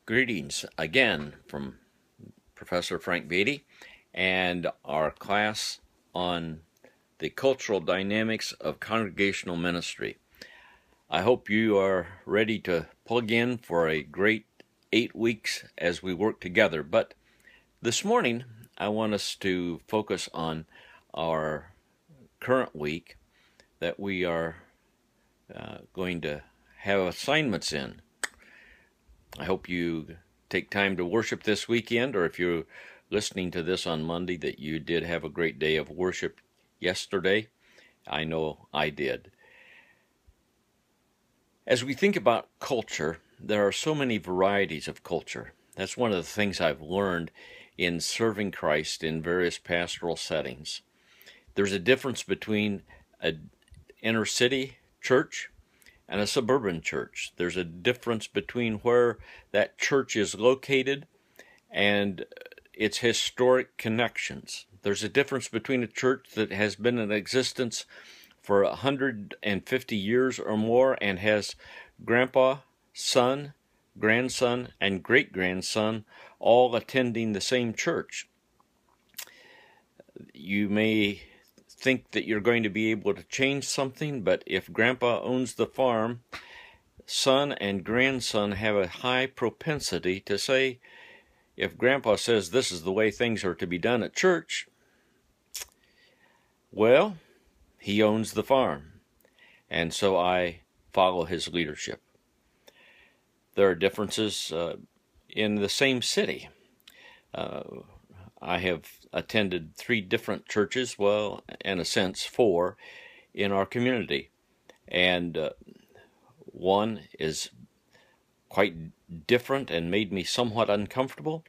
Greetings again from Professor Frank Beatty and our class on the cultural dynamics of congregational ministry. I hope you are ready to plug in for a great 8 weeks as we work together. But this morning, I want us to focus on our current week that we are going to have assignments in. I hope you take time to worship this weekend, or if you're listening to this on Monday, that you did have a great day of worship yesterday. I know I did. As we think about culture, there are so many varieties of culture. That's one of the things I've learned in serving Christ in various pastoral settings. There's a difference between an inner city church and a suburban church. There's a difference between where that church is located and its historic connections. There's a difference between a church that has been in existence for 150 years or more and has grandpa, son, grandson, and great-grandson all attending the same church. You may think that you're going to be able to change something, but if grandpa owns the farm, son and grandson have a high propensity to say, if grandpa says this is the way things are to be done at church, well, he owns the farm, and so I follow his leadership. There are differences in the same city. I have attended 3 different churches, well, in a sense, 4, in our community. And one is quite different and made me somewhat uncomfortable.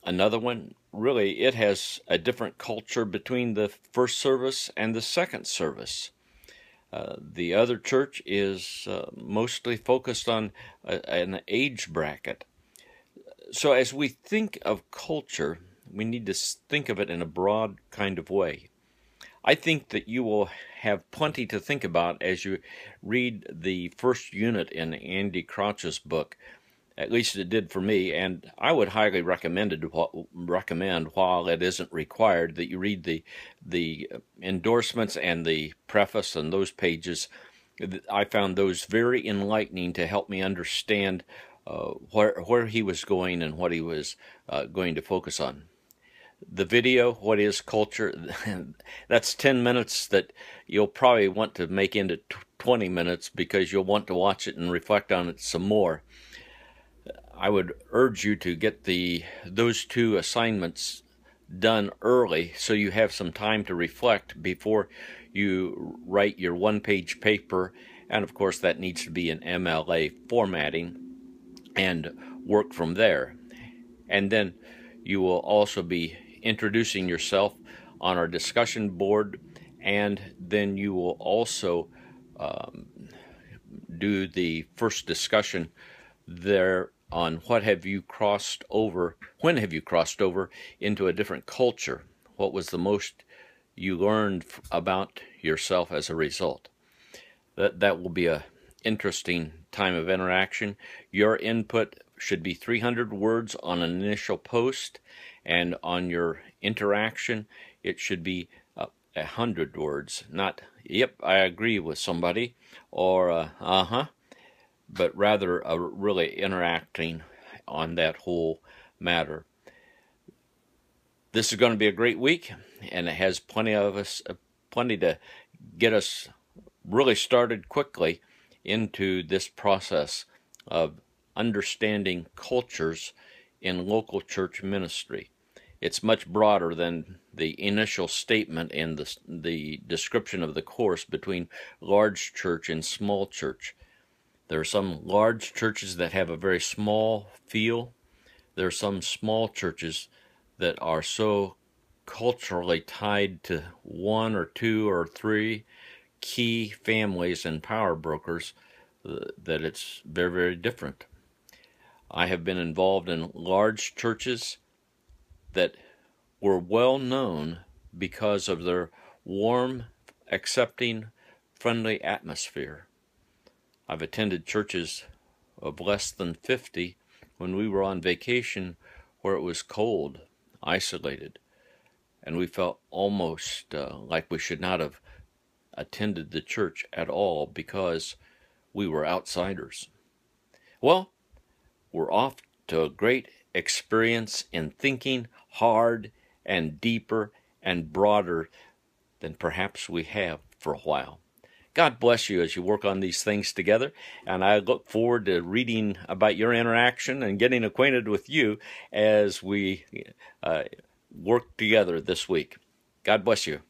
Another one, really, it has a different culture between the first service and the second service. The other church is mostly focused on an age bracket. So as we think of culture, we need to think of it in a broad kind of way. I think that you will have plenty to think about as you read the first unit in Andy Crouch's book. At least it did for me, and I would highly recommend, while it isn't required, that you read the endorsements and the preface and those pages. I found those very enlightening to help me understand where he was going and what he was going to focus on. The video, What is Culture? That's 10 minutes that you'll probably want to make into 20 minutes because you'll want to watch it and reflect on it some more. I would urge you to get those 2 assignments done early so you have some time to reflect before you write your 1-page paper, and of course that needs to be in MLA formatting, and work from there. And then you will also be introducing yourself on our discussion board, and then you will also do the first discussion there on when have you crossed over into a different culture. What was the most you learned about yourself as a result? That will be an interesting time of interaction. Your input should be 300 words on an initial post, and on your interaction, it should be 100 words. Not, yep, I agree with somebody, or but rather really interacting on that whole matter. This is going to be a great week, and it has plenty to get us really started quickly into this process of understanding cultures in local church ministry. It's much broader than the initial statement and the description of the course between large church and small church. There are some large churches that have a very small feel. There are some small churches that are so culturally tied to 1 or 2 or 3 key families and power brokers that it's very, very different. I have been involved in large churches that were well known because of their warm, accepting, friendly atmosphere. I've attended churches of less than 50 when we were on vacation where it was cold, isolated, and we felt almost like we should not have attended the church at all because we were outsiders. Well, we're off to a great experience in thinking hard and deeper and broader than perhaps we have for a while. God bless you as you work on these things together, and I look forward to reading about your interaction and getting acquainted with you as we work together this week. God bless you.